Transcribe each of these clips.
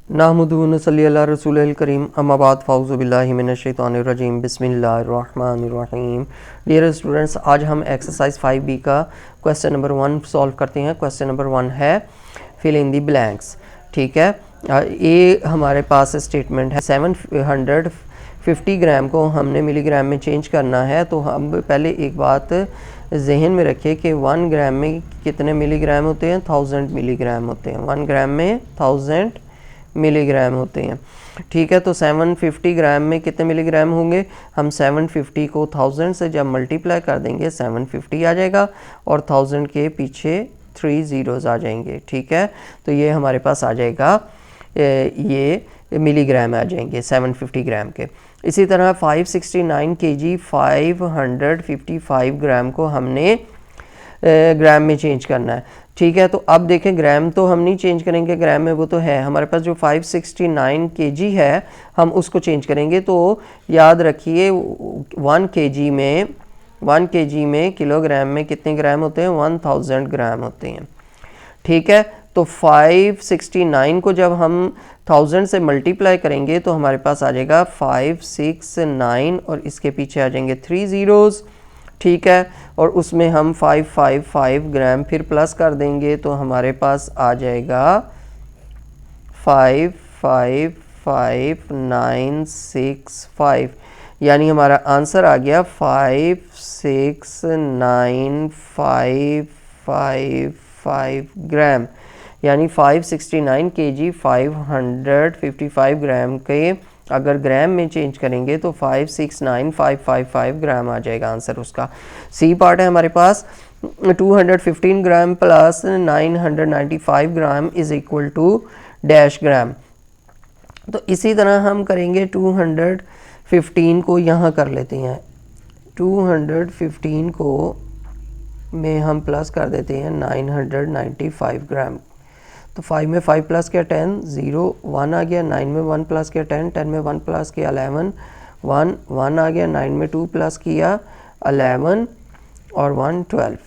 नहमदुहु व नसल्ली अला रसूलिल करीम अम्मा बाद फ़ाऊज़ु बिल्लाहि मिनश शैतानिर रजीम बिस्मिल्लाहिर रहमानिर रहीम। डियर स्टूडेंट्स, आज हम एक्सरसाइज 5B का क्वेश्चन नंबर 1 सॉल्व करते हैं। क्वेश्चन नंबर 1 है फिल इन दी ब्लैंक्स। ठीक है, ये हमारे पास स्टेटमेंट है 750 ग्राम को हमने मिलीग्राम में चेंज करना है। तो हम पहले एक बात जहन में रखें कि 1 ग्राम में कितने मिलीग्राम होते हैं, 1000 मिलीग्राम होते हैं। 1 ग्राम में 1000 मिलीग्राम होते हैं। ठीक है, तो 750 ग्राम में कितने मिलीग्राम होंगे, हम 750 को 1000 से जब मल्टीप्लाई कर देंगे 750 आ जाएगा और 1000 के पीछे 3 ज़ीरोज़ आ जाएंगे। ठीक है, तो ये हमारे पास आ जाएगा, ये मिलीग्राम आ जाएंगे 750 ग्राम के। इसी तरह 569 kg 555 ग्राम को हमने ग्राम में चेंज करना है। ठीक है, तो अब देखें ग्राम तो हम नहीं चेंज करेंगे, ग्राम में वो तो है हमारे पास। जो 569 kg है हम उसको चेंज करेंगे। तो याद रखिए 1 kg में किलोग्राम में कितने ग्राम होते हैं, 1000 ग्राम होते हैं। ठीक है, तो 569 को जब हम 1000 से मल्टीप्लाई करेंगे तो हमारे पास आ जाएगा 569 और इसके पीछे आ जाएंगे 3 ज़ीरोज़। ठीक है, और उसमें हम 555 ग्राम फिर प्लस कर देंगे तो हमारे पास आ जाएगा 555965, यानी हमारा आंसर आ गया 569,555 ग्राम, यानी 569 kg 555 ग्राम के अगर ग्राम में चेंज करेंगे तो 569555 ग्राम आ जाएगा आंसर उसका। सी पार्ट है हमारे पास 215 gram plus 995 gram is equal to dash gram. तो इसी तरह हम करेंगे 215 को यहाँ कर लेते हैं। 215 को में हम प्लस कर देते हैं 995 ग्राम। तो 5 में 5 प्लस किया 10, 0 1 आ गया। 9 में 1 प्लस किया 10, 10 में 1 प्लस किया 11, 1 1 आ गया। 9 में 2 प्लस किया 11 और 1 12।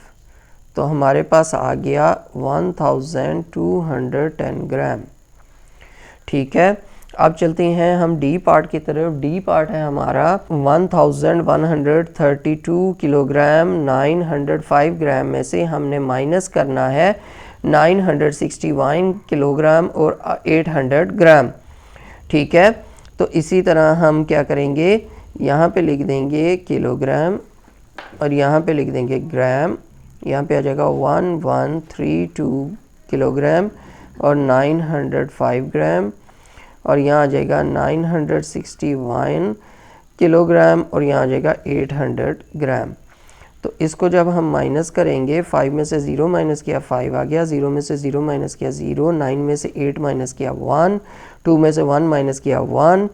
तो हमारे पास आ गया 1210 ग्राम। ठीक है, अब चलते हैं हम डी पार्ट की तरफ। डी पार्ट है हमारा 1132 किलोग्राम 905 ग्राम में से हमने माइनस करना है 961 किलोग्राम और 800 ग्राम। ठीक है, तो इसी तरह हम क्या करेंगे, यहाँ पे लिख देंगे किलोग्राम और यहाँ पे लिख देंगे ग्राम। यहाँ पे आ जाएगा 1132 किलोग्राम और 905 ग्राम, और यहाँ आ जाएगा 961 किलोग्राम और यहाँ आ जाएगा 800 ग्राम। तो इसको जब हम माइनस करेंगे, 5 में से 0 माइनस किया 5 आ गया, 0 में से 0 माइनस किया 0, 9 में से 8 माइनस किया 1, 2 में से 1 माइनस किया 1,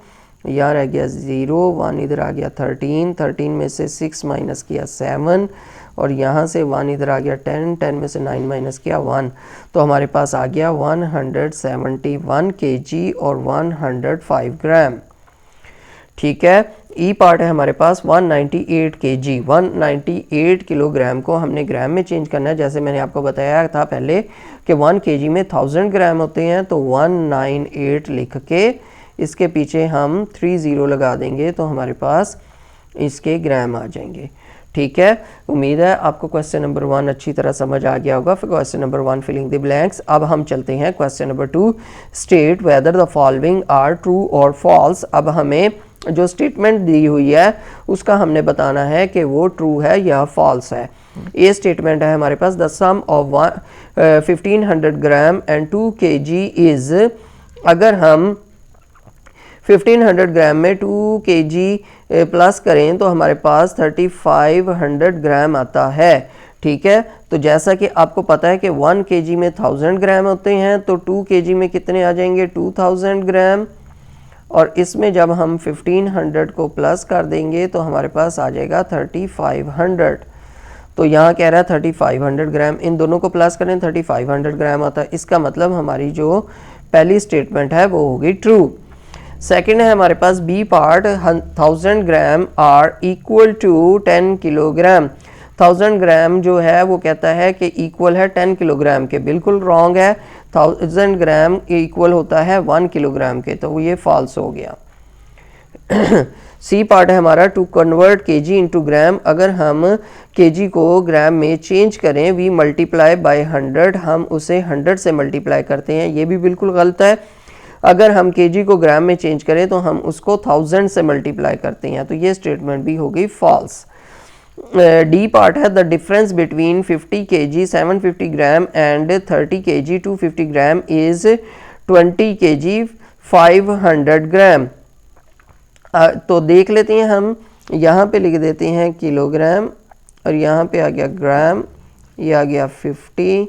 यहाँ रह गया 0, 1 इधर आ गया 13, 13 में से 6 माइनस किया 7 और यहाँ से 1 इधर आ गया 10, 10 में से 9 माइनस किया 1। तो हमारे पास आ गया 171 kg और 105 ग्राम। ठीक है, ई पार्ट है हमारे पास 198 kg 198 किलोग्राम को हमने ग्राम में चेंज करना है। जैसे मैंने आपको बताया था पहले कि 1 kg में 1000 ग्राम होते हैं, तो 198 लिख के इसके पीछे हम 3 ज़ीरो लगा देंगे तो हमारे पास इसके ग्राम आ जाएंगे। ठीक है, उम्मीद है आपको क्वेश्चन नंबर 1 अच्छी तरह समझ आ गया होगा। फिर question number 1 filling the blanks. अब हम चलते हैं question number 2, state whether the following are true और फॉल्स। अब हमें जो स्टेटमेंट दी हुई है उसका हमने बताना है कि वो ट्रू है या फॉल्स है। ये स्टेटमेंट है हमारे पास the sum of 1500 gram and 2 kg is. अगर हम 1500 ग्राम में 2 kg प्लस करें तो हमारे पास 3500 ग्राम आता है। ठीक है, तो जैसा कि आपको पता है कि 1 kg में 1000 ग्राम होते हैं, तो 2 kg में कितने आ जाएंगे, 2000 ग्राम। और इसमें जब हम 1500 को प्लस कर देंगे तो हमारे पास आ जाएगा 3500। तो यहाँ कह रहा है 3500 ग्राम, इन दोनों को प्लस करें 3500 ग्राम आता है। इसका मतलब हमारी जो पहली स्टेटमेंट है वो होगी ट्रू। सेकंड है हमारे पास B part 1000 gram are equal to 10 kilogram. 1000 gram जो है वो कहता है कि इक्वल है 10 किलोग्राम के, बिल्कुल रॉन्ग है। 1000 ग्राम इक्वल होता है 1 किलोग्राम के, तो ये फॉल्स हो गया। सी पार्ट है हमारा, to convert kg into gram. अगर हम केजी को ग्राम में चेंज करें, वी मल्टीप्लाई बाय 100, हम उसे 100 से मल्टीप्लाई करते हैं, ये भी बिल्कुल गलत है। अगर हम केजी को ग्राम में चेंज करें तो हम उसको 1000 से मल्टीप्लाई करते हैं, तो ये स्टेटमेंट भी हो गई फॉल्स। डी पार्ट है, the difference between 50 kg 750 gram and 30 kg 250 gram is 20 kg 500 ग्राम। तो देख लेते हैं, हम यहाँ पे लिख देते हैं किलोग्राम और यहाँ पे आ गया ग्राम, ये आ गया 50,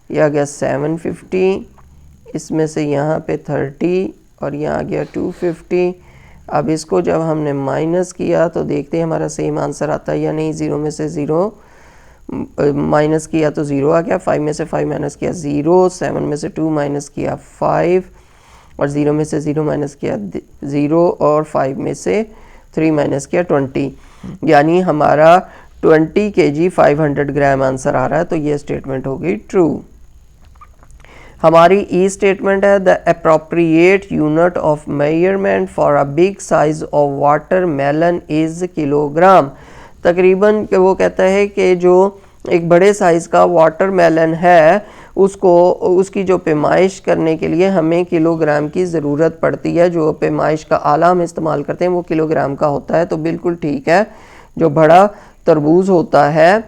ये आ गया 750, इसमें से यहाँ पे 30 और यहाँ आ गया 250। अब इसको जब हमने माइनस किया तो देखते हैं हमारा सेम आंसर आता है या नहीं। 0 में से 0 माइनस किया तो 0 आ गया, 5 में से 5 माइनस किया 0, 7 में से 2 माइनस किया 5 और 0 में से 0 माइनस किया 0 और 5 में से 3 माइनस किया 20, यानी हमारा 20 kg 500 ग्राम आंसर आ रहा है, तो ये स्टेटमेंट हो गई ट्रू। हमारी ई स्टेटमेंट है, the appropriate unit of measurement for a big size of watermelon is kilogram. तकरीबन वो कहता है कि जो एक बड़े साइज़ का वाटर मेलन है उसको उसकी जो पैमाइश करने के लिए हमें किलोग्राम की ज़रूरत पड़ती है। जो पैमाइश का आला हम इस्तेमाल करते हैं वो किलोग्राम का होता है, तो बिल्कुल ठीक है। जो बड़ा तरबूज होता है,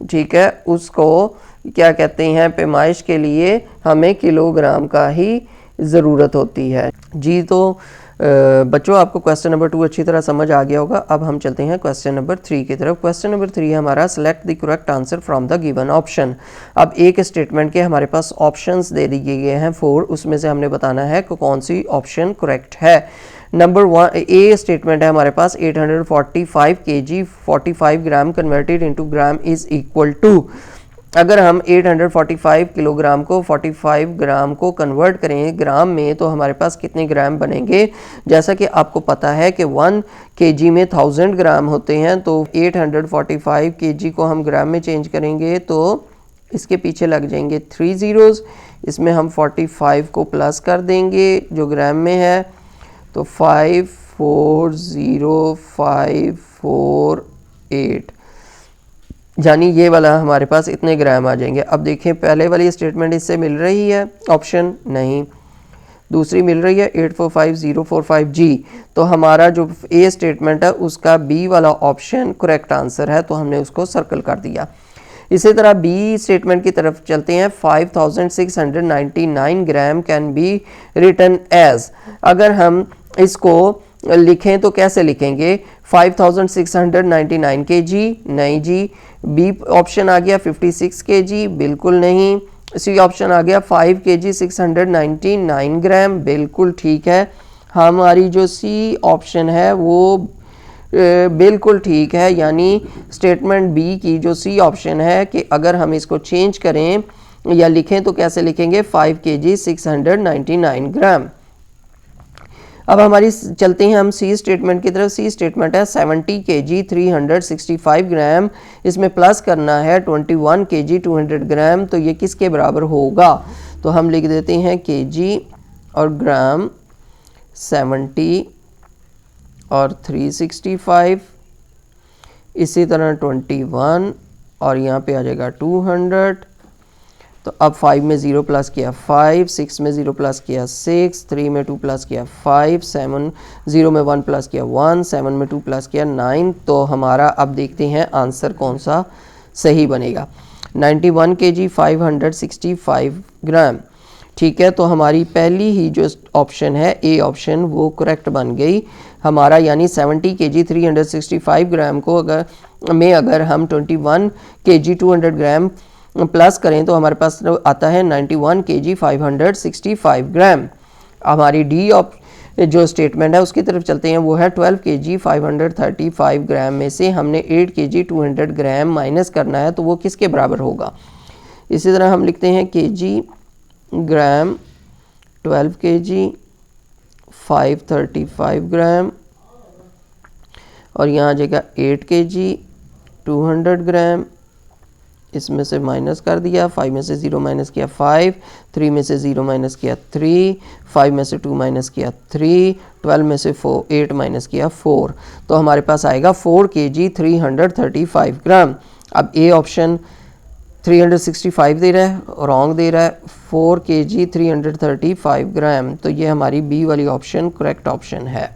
ठीक है, उसको क्या कहते हैं, पैमाइश के लिए हमें किलोग्राम का ही ज़रूरत होती है जी। तो बच्चों आपको क्वेश्चन नंबर 2 अच्छी तरह समझ आ गया होगा। अब हम चलते हैं क्वेश्चन नंबर 3 की तरफ। क्वेश्चन नंबर 3 है हमारा, select the correct answer from the given option. अब एक स्टेटमेंट के हमारे पास ऑप्शंस दे दिए गए हैं 4, उसमें से हमने बताना है कि कौन सी ऑप्शन करेक्ट है। नंबर 1 ए स्टेटमेंट है हमारे पास, 845 kg 45 gram converted into gram is equal to. अगर हम 845 किलोग्राम को 45 ग्राम को कन्वर्ट करें ग्राम में तो हमारे पास कितने ग्राम बनेंगे। जैसा कि आपको पता है कि 1 kg में 1000 ग्राम होते हैं, तो 845 kg को हम ग्राम में चेंज करेंगे तो इसके पीछे लग जाएंगे 3 ज़ीरोज़। इसमें हम 45 को प्लस कर देंगे जो ग्राम में है, तो 540548, यानी ये वाला हमारे पास इतने ग्राम आ जाएंगे। अब देखें, पहले वाली स्टेटमेंट इससे मिल रही है ऑप्शन नहीं, दूसरी मिल रही है 845045G, तो हमारा जो ए स्टेटमेंट है उसका बी वाला ऑप्शन करेक्ट आंसर है, तो हमने उसको सर्कल कर दिया। इसी तरह बी स्टेटमेंट की तरफ चलते हैं। 5699 ग्राम कैन बी रिटन एज। अगर हम इसको लिखें तो कैसे लिखेंगे, 5699 kg नहीं जी। बी ऑप्शन आ गया 56 kg, बिल्कुल नहीं। सी ऑप्शन आ गया 5 kg 699 ग्राम, बिल्कुल ठीक है। हमारी जो सी ऑप्शन है वो बिल्कुल ठीक है, यानी स्टेटमेंट बी की जो सी ऑप्शन है कि अगर हम इसको चेंज करें या लिखें तो कैसे लिखेंगे, 5 kg 699 ग्राम। अब हमारी चलते हैं हम सी स्टेटमेंट की तरफ। सी स्टेटमेंट है 70 kg 365 ग्राम, इसमें प्लस करना है 21 kg 200 ग्राम, तो ये किसके बराबर होगा। तो हम लिख देते हैं kg और ग्राम 70 और 365, इसी तरह 21 और यहाँ पे आ जाएगा 200। तो अब 5 में 0 प्लस किया 5, 6 में 0 प्लस किया 6, 3 में 2 प्लस किया 5, 7 0 में 1 प्लस किया 1, 7 में 2 प्लस किया 9। तो हमारा अब देखते हैं आंसर कौन सा सही बनेगा। 91 kg 565 ग्राम, ठीक है। तो हमारी पहली ही जो ऑप्शन है ए ऑप्शन वो करेक्ट बन गई हमारा, यानी 70 kg 365 ग्राम को अगर हम 21 kg 200 ग्राम प्लस करें तो हमारे पास आता है 91 kg 565 ग्राम। हमारी डी जो स्टेटमेंट है उसकी तरफ चलते हैं, वो है 12 kg 535 ग्राम में से हमने 8 kg 200 ग्राम माइनस करना है, तो वो किसके बराबर होगा। इसी तरह हम लिखते हैं kg ग्राम 12 kg 535 ग्राम और यहाँ आ जाएगा 8 kg 200 ग्राम इसमें से माइनस कर दिया, 5 में से 0 माइनस किया 5, 3 में से 0 माइनस किया 3, 5 में से 2 माइनस किया 3, 12 में से 8 माइनस किया 4, तो हमारे पास आएगा 4 kg 335 ग्राम। अब ए ऑप्शन 365 दे रहा है, रॉन्ग दे रहा है, 4 kg 335 ग्राम, तो ये हमारी बी वाली ऑप्शन करेक्ट ऑप्शन है।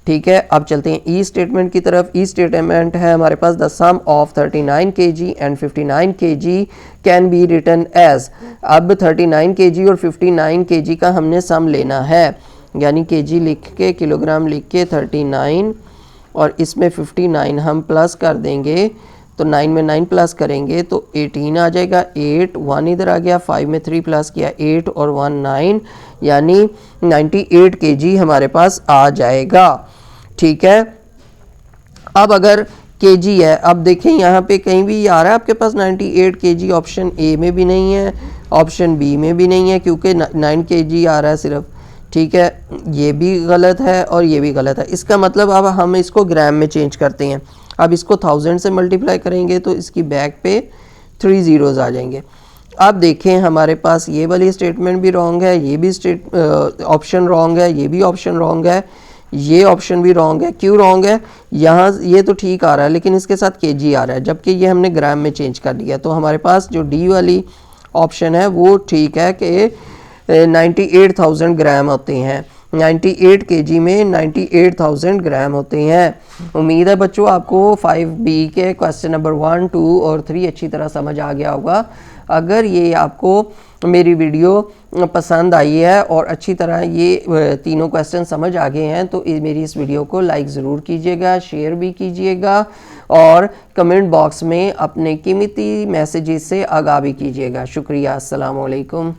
ठीक है, अब चलते हैं ई स्टेटमेंट की तरफ। ई स्टेटमेंट है हमारे पास the sum of 39 kg and 59 kg can be written as. अब 39 kg और 59 kg का हमने सम लेना है, यानी kg लिख के किलोग्राम लिख के 39 और इसमें 59 हम प्लस कर देंगे, तो 9 में 9 प्लस करेंगे तो 18 आ जाएगा, 8 1 इधर आ गया, 5 में 3 प्लस किया 8 और 1 9, यानी 98 kg हमारे पास आ जाएगा। ठीक है, अब अगर kg है, अब देखें यहाँ पे कहीं भी आ रहा है आपके पास 98 kg, ऑप्शन ए में भी नहीं है, ऑप्शन बी में भी नहीं है, क्योंकि 9 kg आ रहा है सिर्फ। ठीक है, ये भी गलत है और ये भी गलत है। इसका मतलब अब हम इसको ग्राम में चेंज करते हैं। अब इसको 1000 से मल्टीप्लाई करेंगे तो इसकी बैक पे 3 ज़ीरोज़ आ जाएंगे। अब देखें हमारे पास ये वाली स्टेटमेंट भी रॉन्ग है, ये भी ऑप्शन रॉन्ग है, ये भी ऑप्शन रॉन्ग है, ये ऑप्शन भी रॉन्ग है। क्यों रॉन्ग है? यहाँ ये तो ठीक आ रहा है लेकिन इसके साथ kg आ रहा है, जबकि ये हमने ग्राम में चेंज कर दिया। तो हमारे पास जो डी वाली ऑप्शन है वो ठीक है कि 98,000 ग्राम होते हैं, 98 kg में 98,000 ग्राम होते हैं। उम्मीद है बच्चों आपको 5B के क्वेश्चन नंबर 1, 2 और 3 अच्छी तरह समझ आ गया होगा। अगर ये आपको मेरी वीडियो पसंद आई है और अच्छी तरह ये तीनों क्वेश्चन समझ आ गए हैं तो मेरी इस वीडियो को लाइक ज़रूर कीजिएगा, शेयर भी कीजिएगा और कमेंट बॉक्स में अपने कीमती मैसेजेस से आगाह भी कीजिएगा। शुक्रिया, अस्सलाम वालेकुम।